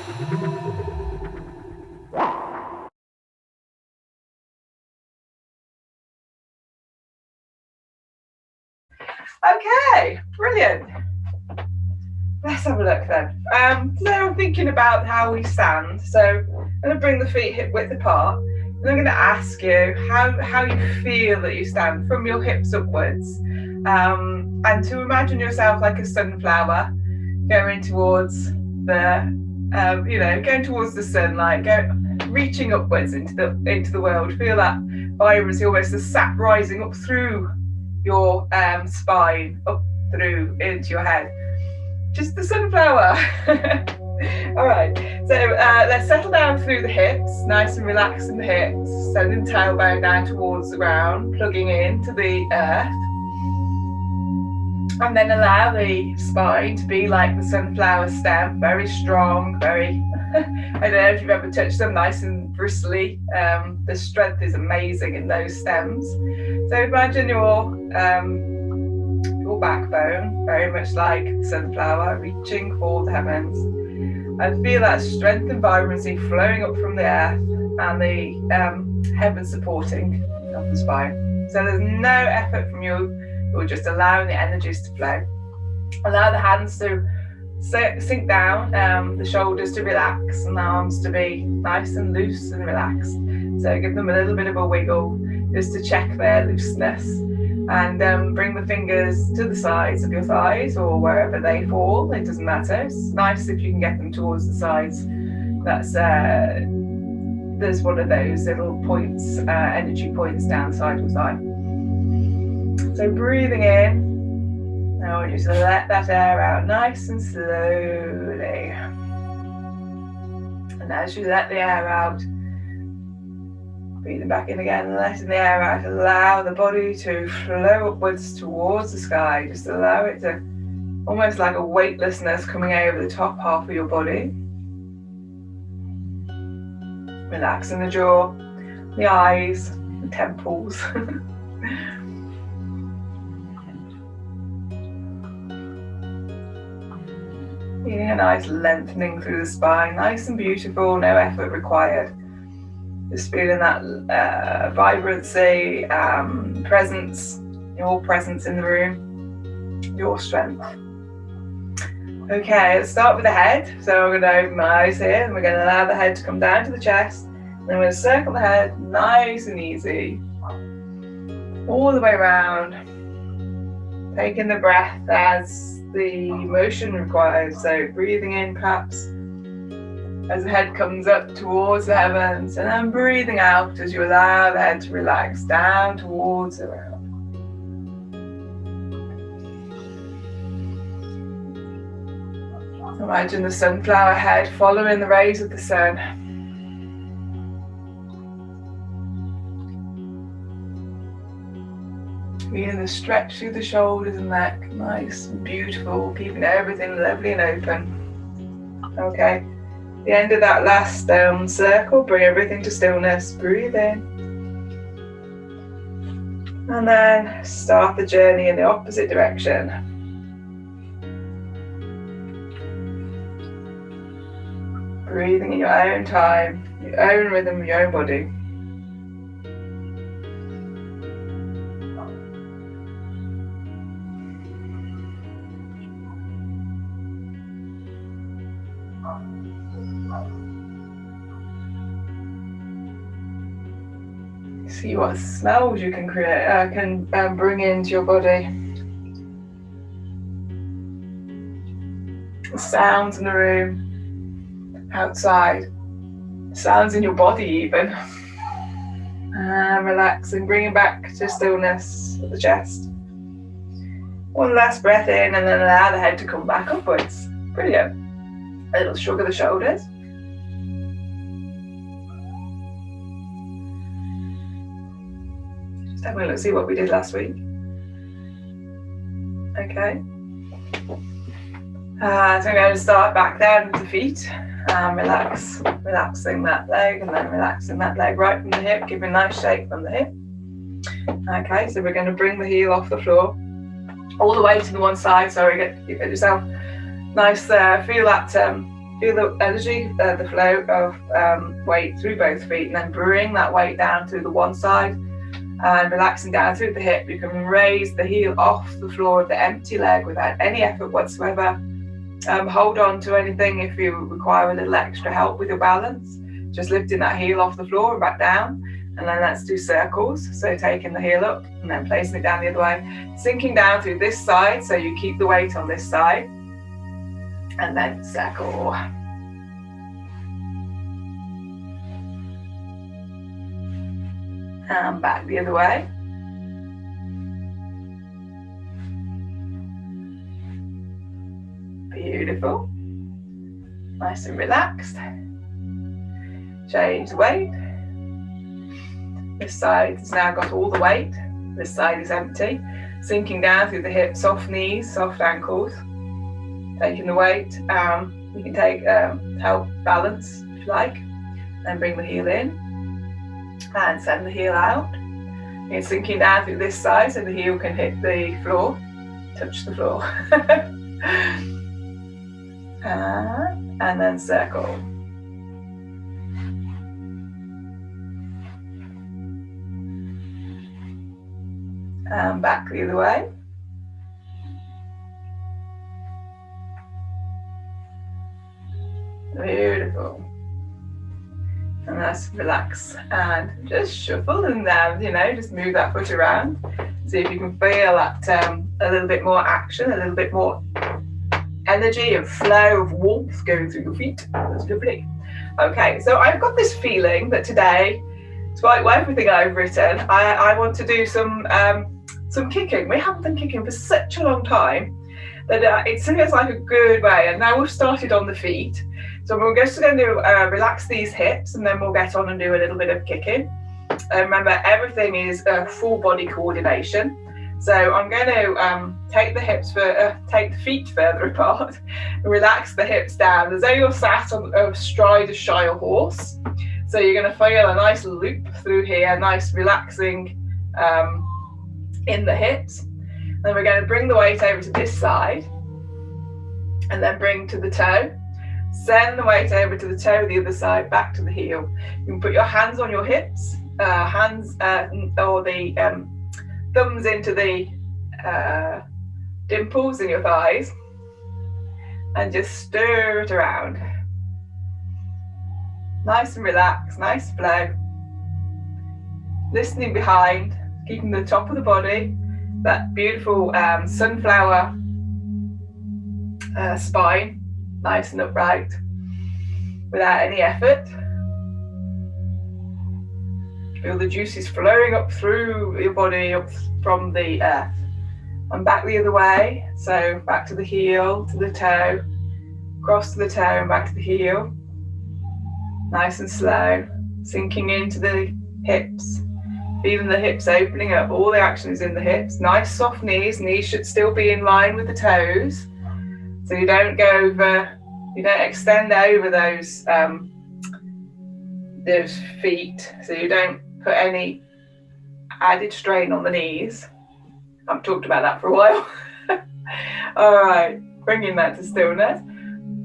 Okay, brilliant. Let's have a look then. So I'm thinking about how we stand. So I'm going to bring the feet hip width apart, and I'm going to ask you how you feel that you stand from your hips upwards, and to imagine yourself like a sunflower going towards going towards the sunlight, reaching upwards into the world. Feel that vibrancy, almost the sap rising up through your spine, up through into your head. Just the sunflower. All right, so let's settle down through the hips, nice and relaxed in the hips, sending the tailbone down towards the ground, plugging into the earth. And then allow the spine to be like the sunflower stem, very strong, very, I don't know if you've ever touched them, nice and bristly. The strength is amazing in those stems. So imagine your backbone, very much like the sunflower, reaching for the heavens. And feel that strength and vibrancy flowing up from the earth and the heavens supporting the spine. So there's no effort from you. You're just allowing the energies to flow. Allow the hands to sink down, the shoulders to relax, and the arms to be nice and loose and relaxed. So give them a little bit of a wiggle just to check their looseness. And bring the fingers to the sides of your thighs or wherever they fall. It doesn't matter. It's nice if you can get them towards the sides. That's there's one of those little points, energy points down side to side. So breathing in, now we just let that air out nice and slowly. And as you let the air out, breathing back in again, letting the air out, allow the body to flow upwards towards the sky. Just allow it to, almost like a weightlessness coming over the top half of your body. Relaxing the jaw, the eyes, the temples. Feeling a nice lengthening through the spine, nice and beautiful, no effort required. Just feeling that vibrancy, presence, your presence in the room, your strength. Okay, let's start with the head. So I'm going to open my eyes here and we're going to allow the head to come down to the chest. And then we're going to circle the head nice and easy, all the way around. Taking the breath as the motion requires. So breathing in perhaps as the head comes up towards the heavens, and then breathing out as you allow the head to relax down towards the ground. Imagine the sunflower head following the rays of the sun. Feeling the stretch through the shoulders and neck, nice and beautiful, keeping everything lovely and open. Okay. The end of that last circle, bring everything to stillness, breathe in. And then start the journey in the opposite direction. Breathing in your own time, your own rhythm, your own body. See what smells you can create, bring into your body. The sounds in the room, outside, sounds in your body even. And relaxing, bringing back to stillness of the chest. One last breath in and then allow the head to come back upwards. Brilliant. A little shrug of the shoulders. Having a look, see what we did last week. Okay. So I'm going to start back down with the feet. Relaxing that leg and then relaxing that leg right from the hip, giving a nice shake from the hip. Okay, so we're going to bring the heel off the floor, all the way to the one side. Sorry, get yourself nice, feel that Feel the energy, the flow of weight through both feet, and then bring that weight down through the one side and relaxing down through the hip. You can raise the heel off the floor of the empty leg without any effort whatsoever. Hold on to anything if you require a little extra help with your balance. Just lifting that heel off the floor and back down. And then let's do circles. So taking the heel up and then placing it down the other way. Sinking down through this side, so you keep the weight on this side. And then circle. And back the other way. Beautiful. Nice and relaxed. Change the weight. This side has now got all the weight. This side is empty. Sinking down through the hips, soft knees, soft ankles. Taking the weight. You can take help balance if you like. Then bring the heel in. And send the heel out. You're sinking down through this side so the heel can hit the floor. Touch the floor. And then circle. And back the other way. Beautiful. And let's relax and just shuffle and just move that foot around. See if you can feel that a little bit more action, a little bit more energy and flow of warmth going through your feet. That's lovely. Okay, so I've got this feeling that today, despite everything I've written, I want to do some kicking. We haven't done kicking for such a long time that it seems like a good way. And now we've started on the feet. So we're just going to relax these hips and then we'll get on and do a little bit of kicking. Remember, everything is full body coordination. So I'm going to take the feet further apart, relax the hips down as though you're sat on astride a Shire horse. So you're going to feel a nice loop through here, nice relaxing in the hips. Then we're going to bring the weight over to this side and then bring to the toe. Send the weight over to the toe, the other side, back to the heel. You can put your hands on your hips, or the thumbs into the dimples in your thighs, and just stir it around. Nice and relaxed, nice flow. Listening behind, keeping the top of the body, that beautiful sunflower spine, nice and upright, without any effort. Feel the juices flowing up through your body, up from the earth. And back the other way, so back to the heel, to the toe, cross to the toe and back to the heel. Nice and slow, sinking into the hips, feeling the hips opening up, all the action is in the hips. Nice soft knees should still be in line with the toes. So you don't go over, you don't extend over those feet, so you don't put any added strain on the knees. I've talked about that for a while. All right, bringing that to stillness,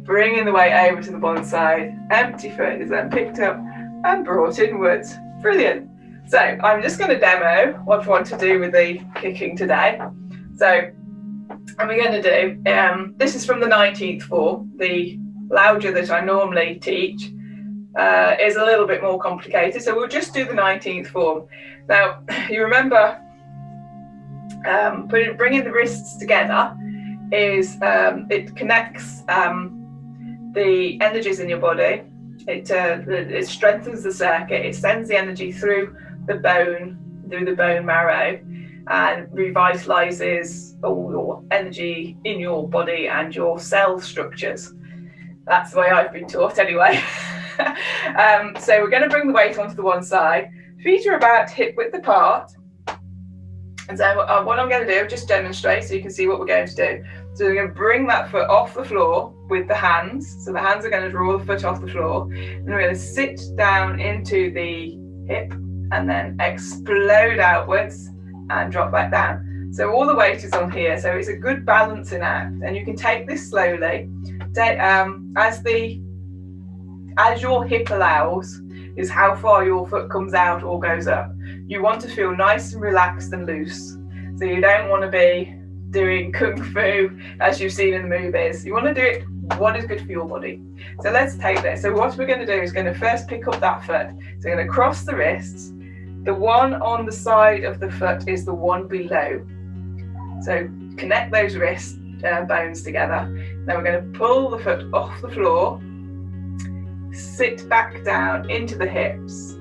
bringing the weight over to the bottom side, empty foot is then picked up and brought inwards. Brilliant. So I'm just going to demo what I want to do with the kicking today. So and we're going to do, this is from the 19th form. The Laojia that I normally teach is a little bit more complicated, so we'll just do the 19th form. Now, you remember bringing the wrists together is it connects the energies in your body. It strengthens the circuit. It sends the energy through the bone marrow, and revitalizes all your energy in your body and your cell structures. That's the way I've been taught anyway. So we're going to bring the weight onto the one side. Feet are about hip width apart. And so what I'm going to do, just demonstrate so you can see what we're going to do. So we're going to bring that foot off the floor with the hands. So the hands are going to draw the foot off the floor. And we're going to sit down into the hip and then explode outwards and drop back down. So all the weight is on here, so it's a good balancing act, and you can take this slowly. as your hip allows, is how far your foot comes out or goes up. You want to feel nice and relaxed and loose. So you don't want to be doing kung fu as you've seen in the movies. You want to do it what is good for your body. So let's take this. So what we're going to do is going to first pick up that foot. So we're going to cross the wrists. The one on the side of the foot is the one below. So connect those wrist bones together. Now we're going to pull the foot off the floor, sit back down into the hips,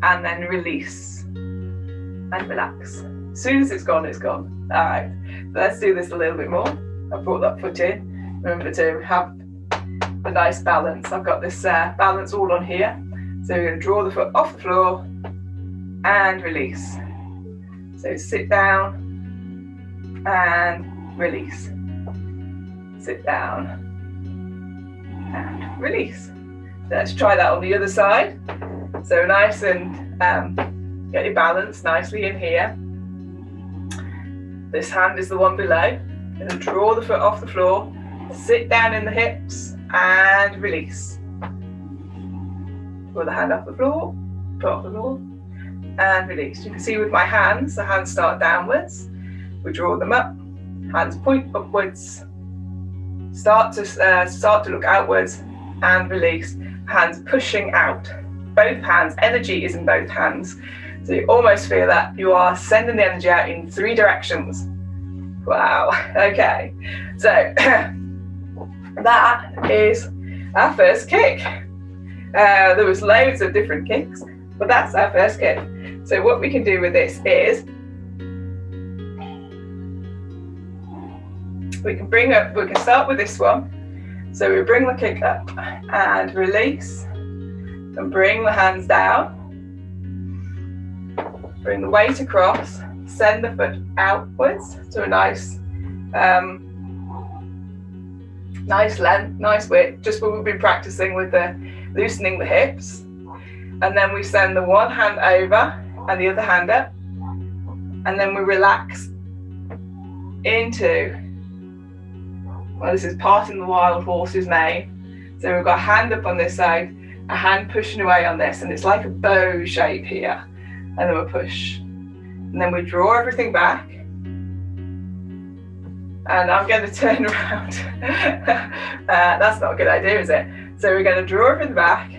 and then release and relax. As soon as it's gone, it's gone. All right, so let's do this a little bit more. I've brought that foot in. Remember to have a nice balance. I've got this balance all on here. So we're going to draw the foot off the floor and release. So sit down and release. Sit down and release. Let's try that on the other side. So nice and get your balance nicely in here. This hand is the one below. Going to draw the foot off the floor, sit down in the hips and release. Pull the hand off the floor, put off the floor and release. You can see with my hands, the hands start downwards. We draw them up, hands point upwards, start to look outwards and release. Hands pushing out. Both hands, energy is in both hands. So you almost feel that you are sending the energy out in 3 directions. Wow, okay. So that is our first kick. There was loads of different kicks, but that's our first kick. So what we can do with this is we can start with this one. So we bring the kick up and release and bring the hands down. Bring the weight across, send the foot outwards to a nice nice length, nice width, just what we've been practicing with the loosening the hips. And then we send the one hand over and the other hand up. And then we relax into, well, this is parting the wild horse's mane. So we've got a hand up on this side, a hand pushing away on this, and it's like a bow shape here. And then we push. And then we draw everything back. And I'm going to turn around. That's not a good idea, is it? So we're going to draw everything back.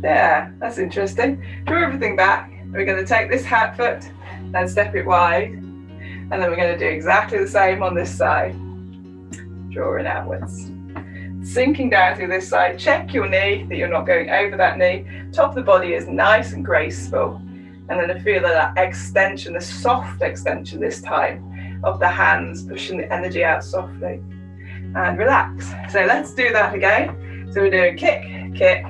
Yeah, that's interesting. Draw everything back. We're going to take this hat foot and step it wide. And then we're going to do exactly the same on this side. Drawing outwards. Sinking down through this side. Check your knee, that you're not going over that knee. Top of the body is nice and graceful. And then I feel that extension, the soft extension this time, of the hands pushing the energy out softly. And relax. So let's do that again. So we're doing kick, kick.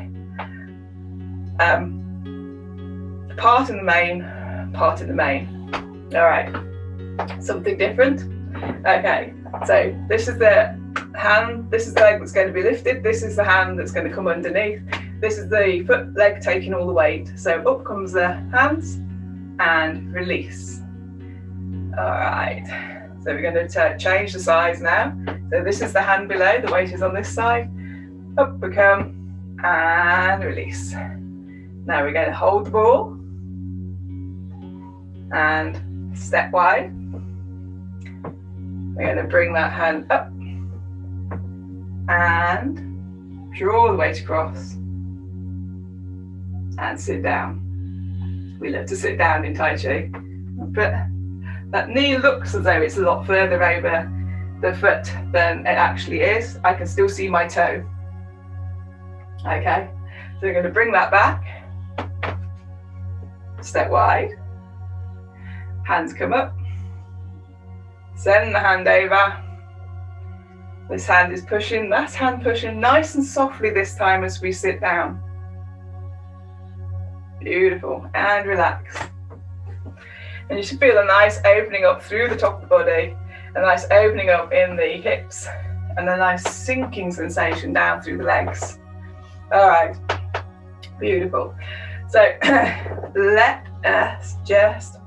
Part in the main, part in the main. All right. Something different. Okay. So this is the hand, this is the leg that's going to be lifted, this is the hand that's going to come underneath, this is the foot leg taking all the weight. So up comes the hands and release. All right, so we're going to change the size now. So this is the hand below, the weight is on this side. Up we come and release. Now we're going to hold the ball and step wide. We're going to bring that hand up and draw the weight across and sit down. We love to sit down in Tai Chi, but that knee looks as though it's a lot further over the foot than it actually is. I can still see my toe. Okay, so we're going to bring that back, step wide, hands come up, send the hand over. This hand is pushing, that hand pushing nice and softly this time as we sit down. Beautiful, and relax. And you should feel a nice opening up through the top of the body, a nice opening up in the hips, and a nice sinking sensation down through the legs. All right, beautiful. So let us just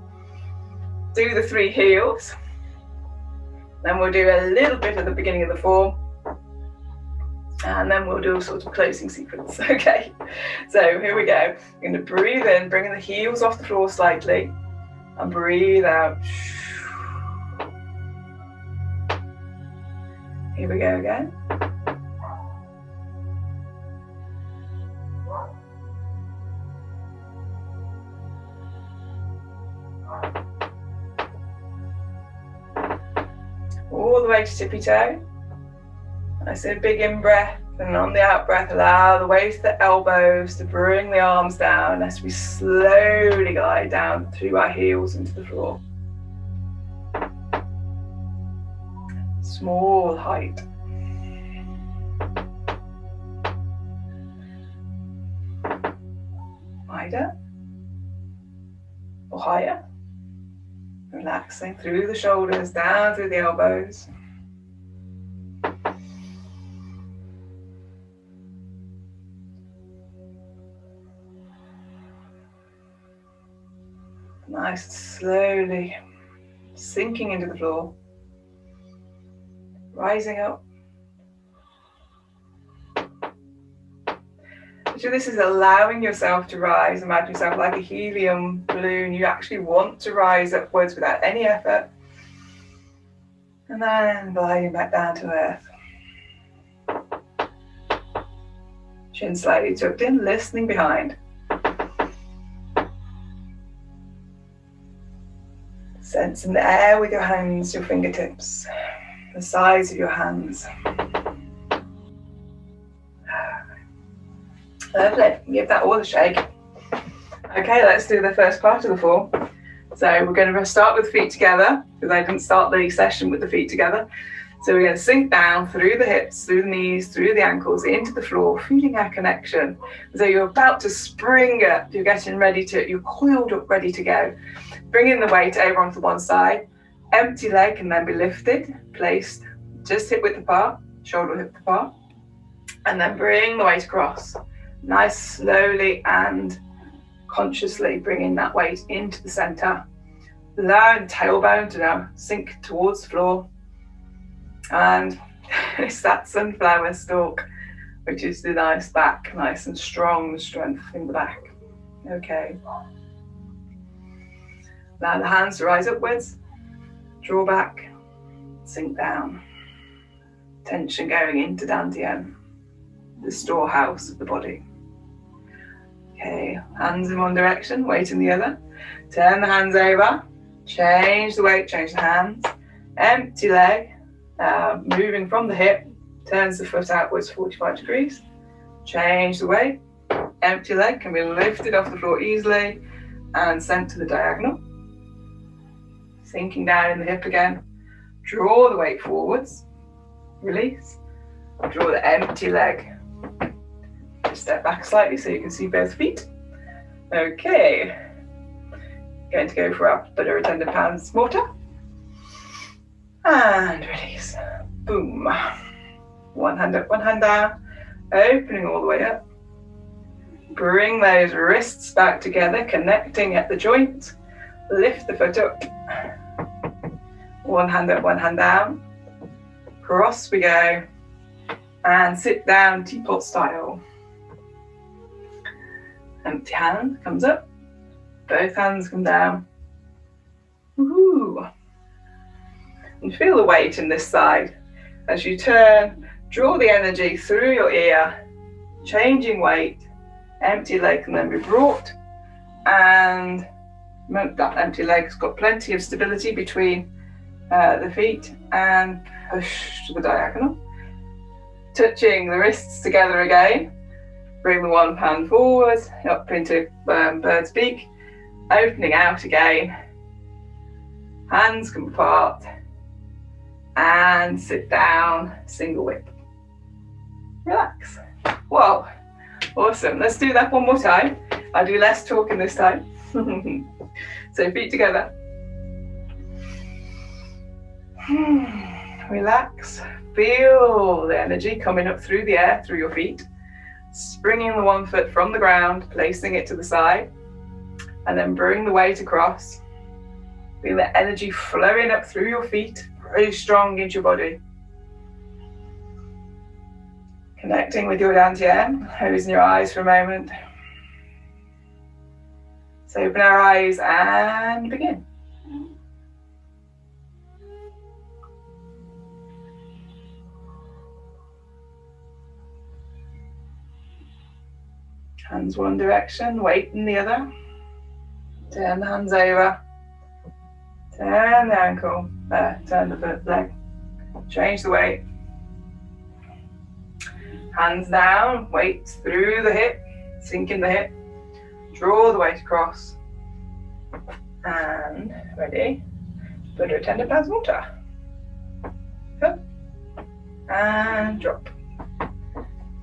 do the 3 heels. Then we'll do a little bit at the beginning of the form, and then we'll do a sort of closing sequence. Okay, so here we go. You're going to breathe in, bringing the heels off the floor slightly, and breathe out. Here we go again. All the way to tippy toe. I say big in breath, and on the out breath, allow the weight of the elbows to bring the arms down as we slowly glide down through our heels into the floor. Small height. Wider or higher. Relaxing through the shoulders, down through the elbows. Nice, slowly sinking into the floor, rising up. So this is allowing yourself to rise. Imagine yourself like a helium balloon. You actually want to rise upwards without any effort. And then gliding back down to earth. Chin slightly tucked in, listening behind. Sensing the air with your hands, your fingertips, the sides of your hands. Lovely. Give that all a shake. Okay, let's do the first part of the form. So we're going to start with feet together, because I didn't start the session with the feet together. So we're going to sink down through the hips, through the knees, through the ankles, into the floor, feeling our connection. So you're about to spring up, you're getting ready to, you're coiled up, ready to go. Bringing the weight over onto one side. Empty leg can then be lifted, placed just hip width apart, shoulder hip apart. And then bring the weight across. Nice, slowly and consciously bringing that weight into the center. Allowing the tailbone to now sink towards the floor. And it's that sunflower stalk, which is the nice back, nice and strong strength in the back. Okay. Allow the hands to rise upwards, draw back, sink down. Tension going into Dantien, the storehouse of the body. Okay, hands in one direction, weight in the other. Turn the hands over, change the weight, change the hands. Empty leg, moving from the hip, turns the foot outwards 45 degrees. Change the weight. Empty leg can be lifted off the floor easily and sent to the diagonal. Sinking down in the hip again. Draw the weight forwards. Release. Draw the empty leg. Step back slightly so you can see both feet. Okay. Going to go for our butter attendant pounds mortar. And release. Boom. One hand up, one hand down. Opening all the way up. Bring those wrists back together, connecting at the joint. Lift the foot up. One hand up, one hand down. Cross we go. And sit down teapot style. Empty hand comes up. Both hands come down. Woohoo! And feel the weight in this side. As you turn, draw the energy through your ear, changing weight. Empty leg can then be brought, and that empty leg's got plenty of stability between the feet, and push to the diagonal. Touching the wrists together again. Bring the one hand forward, up into bird's beak. Opening out again. Hands come apart. And sit down, single whip. Relax. Whoa, awesome. Let's do that one more time. I'll do less talking this time. So feet together. Relax. Feel the energy coming up through the air, through your feet. Springing the one foot from the ground, placing it to the side. And then bring the weight across. Feel the energy flowing up through your feet. really strong into your body. Connecting with your Dantien, closing your eyes for a moment. So open our eyes and begin. Hands one direction, weight in the other. Turn the hands over. Turn the ankle, turn the leg. Change the weight. Hands down, weight through the hip, sink in the hip. Draw the weight across. And ready? Put a tender plasma water. Up. And drop.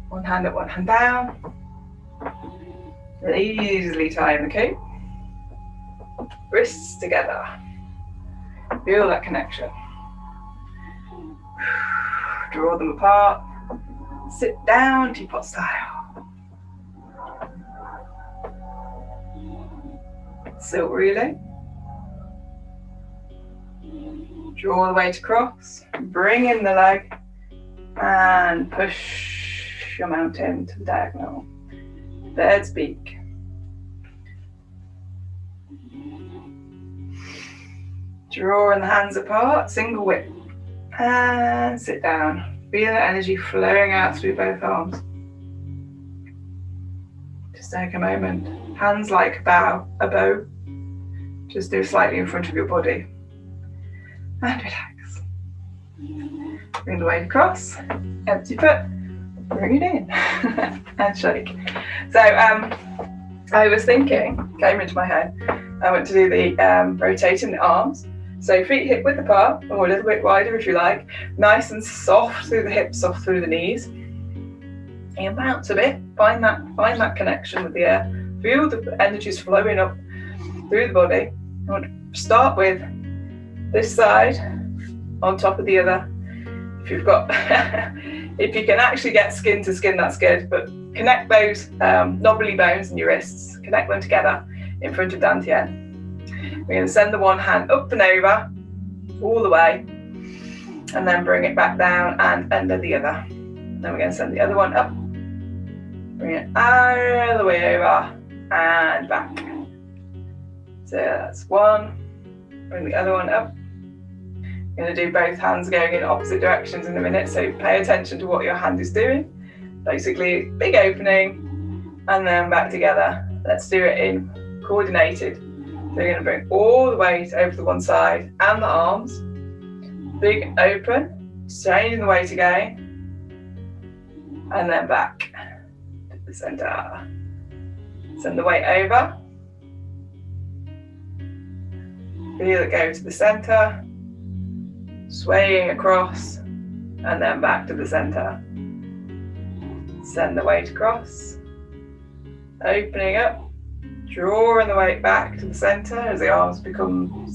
One hand up, one hand down. Easily tie in the coat. Wrists together. Feel that connection. Draw them apart. Sit down, teapot style. Silk relay. Draw the weight across. Bring in the leg. And push your mountain to the diagonal. Bird's beak. Drawing the hands apart, single whip. And sit down. Feel the energy flowing out through both arms. Just take a moment. Hands like a bow. Just do slightly in front of your body. And relax. Bring the weight across. Empty foot. Bring it in. And shake. So I was thinking, came into my head, I want to do the rotating the arms. So feet hip width apart, or a little bit wider if you like. Nice and soft through the hips, soft through the knees. And bounce a bit. Find that connection with the air. Feel the energies flowing up through the body. I want to start with this side on top of the other. If you've got, if you can actually get skin to skin, that's good. But connect those knobbly bones in your wrists. Connect them together in front of Dantien. We're going to send the one hand up and over, all the way, and then bring it back down and under the other. Then we're going to send the other one up, bring it all the way over and back. So that's one. Bring the other one up. We're going to do both hands going in opposite directions in a minute, so pay attention to what your hand is doing. Basically, big opening, and then back together. Let's do it in coordinated. So we're going to bring all the weight over to one side and the arms. Big open, changing the weight again. And then back to the centre. Send the weight over. Feel it go to the centre. Swaying across. And then back to the centre. Send the weight across. Opening up. Drawing the weight back to the centre as the arms become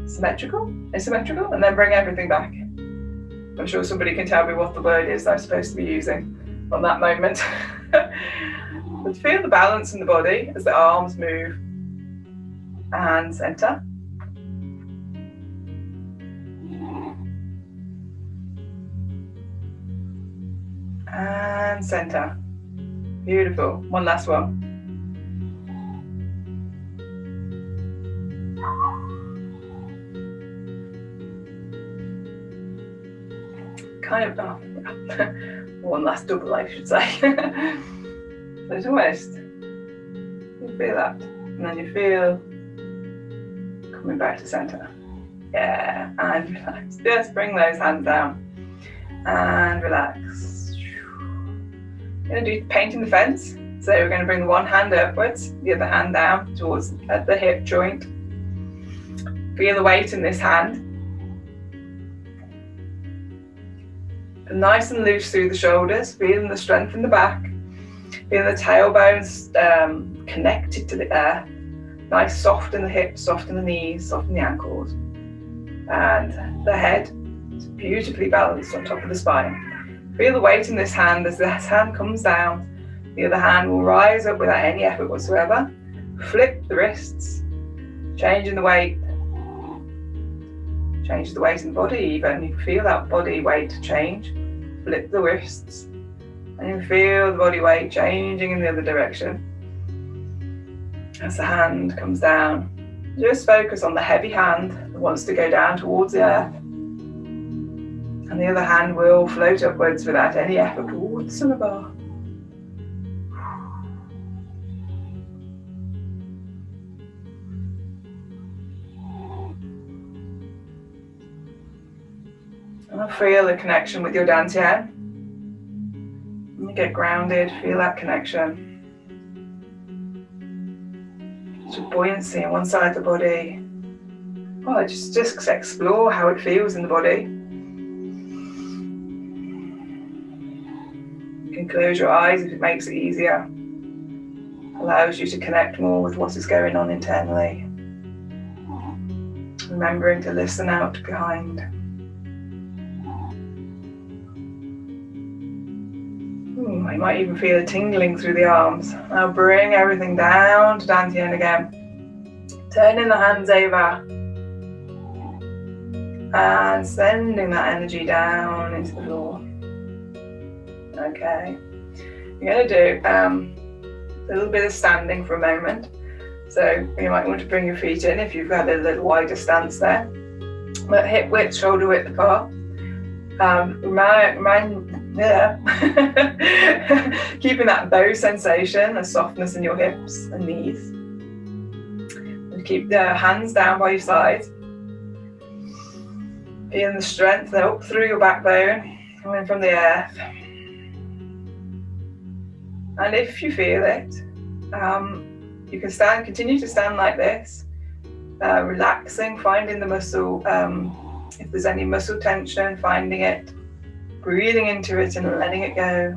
asymmetrical, and then bring everything back. I'm sure somebody can tell me what the word is I'm supposed to be using on that moment. But feel the balance in the body as the arms move and centre. And centre. Beautiful. One last one. One last double, I should say. So twist. You feel that. And then you feel coming back to centre. Yeah. And relax. Just bring those hands down. And relax. We're going to do painting the fence. So we're going to bring the one hand upwards, the other hand down towards at the hip joint. Feel the weight in this hand. And nice and loose through the shoulders, feeling the strength in the back. Feeling the tailbones connected to the earth. Nice soft in the hips, soft in the knees, soft in the ankles. And the head is beautifully balanced on top of the spine. Feel the weight in this hand as this hand comes down. The other hand will rise up without any effort whatsoever. Flip the wrists, changing the weight. Change the weight of the body even. You can feel that body weight change. Flip the wrists. And you feel the body weight changing in the other direction. As the hand comes down, just focus on the heavy hand that wants to go down towards the earth. And the other hand will float upwards without any effort towards the bar. And feel the connection with your Dantien. And you get grounded, feel that connection. Some buoyancy on one side of the body. Oh, just explore how it feels in the body. You can close your eyes if it makes it easier. Allows you to connect more with what is going on internally. Remembering to listen out behind. You might even feel a tingling through the arms. Now bring everything down to Dantien again. Turning the hands over. And sending that energy down into the floor. Okay. You're going to do a little bit of standing for a moment. So you might want to bring your feet in if you've had a little wider stance there. But hip width, shoulder width apart. Keeping that bow sensation, a softness in your hips and knees. And keep the hands down by your side. Feeling the strength up through your backbone, coming from the earth. And if you feel it, you can continue to stand like this, relaxing, finding the muscle. If there's any muscle tension, finding it, breathing into it and letting it go.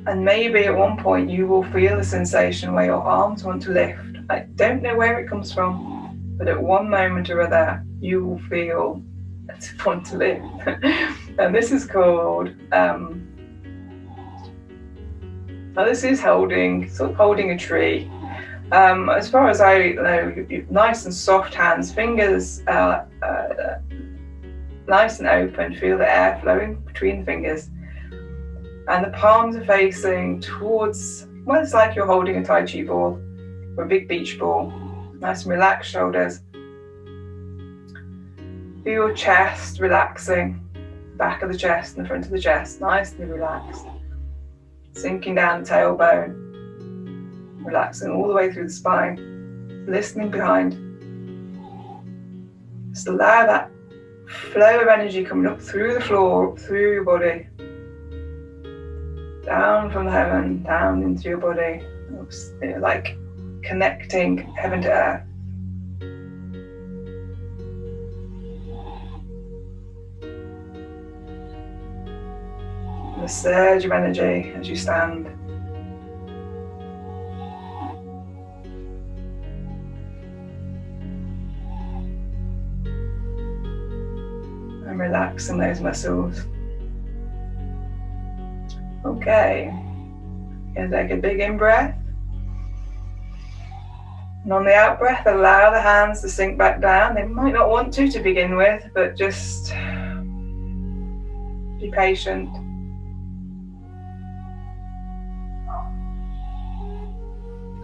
And maybe at one point you will feel a sensation where your arms want to lift. I don't know where it comes from, but at one moment or other, you will feel it want to lift. And this is called, this is holding a tree. As far as I know, nice and soft hands, fingers nice and open, feel the air flowing between the fingers. And the palms are facing towards, well, it's like you're holding a Tai Chi ball or a big beach ball. Nice and relaxed shoulders. Feel your chest relaxing, back of the chest and the front of the chest, nicely relaxed. Sinking down the tailbone, relaxing all the way through the spine, listening behind. Just allow that flow of energy coming up through the floor, up through your body. Down from the heaven, down into your body. Oops, like connecting heaven to earth. The surge of energy as you stand. And relaxing those muscles. Okay, going to take a big in-breath. And on the out-breath, allow the hands to sink back down. They might not want to begin with, but just be patient.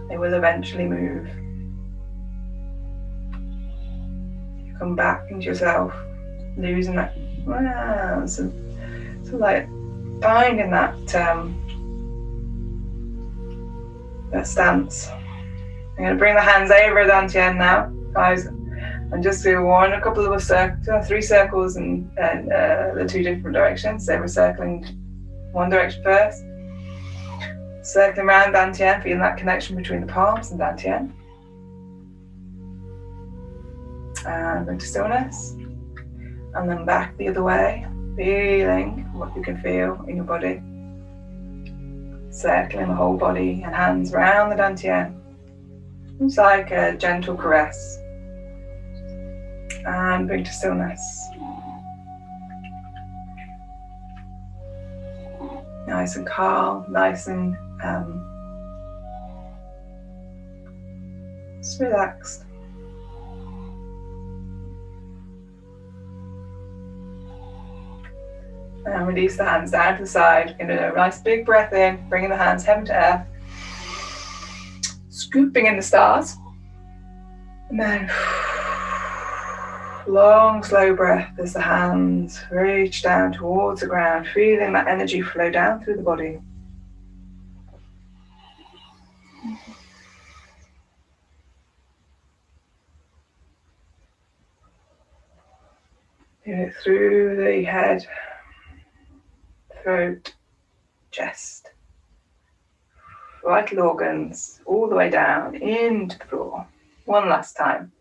They will eventually move. You come back into yourself, losing that, so like finding that that stance. I'm going to bring the hands over Dantien now, guys, and just do a couple of three circles in the two different directions. So we're circling one direction first. Circling around Dantien, feeling that connection between the palms and Dantien. And bring to stillness. And then back the other way, feeling what you can feel in your body. Circling the whole body and hands around the Dantien. It's like a gentle caress. And bring to stillness. Nice and calm, nice and just relaxed. And release the hands down to the side. Going to do a nice big breath in, bringing the hands heaven to earth. Scooping in the stars. And then long, slow breath as the hands reach down towards the ground, feeling that energy flow down through the body. Do it through the head, throat, chest, vital organs, all the way down into the floor. One last time.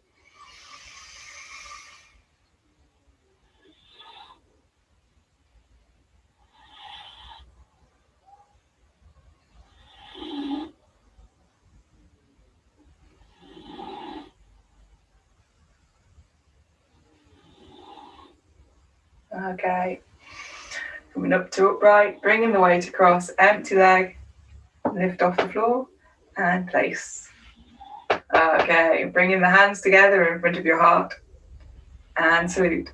Okay. Coming up to upright, bringing the weight across, empty leg, lift off the floor and place. Okay, bringing the hands together in front of your heart and salute.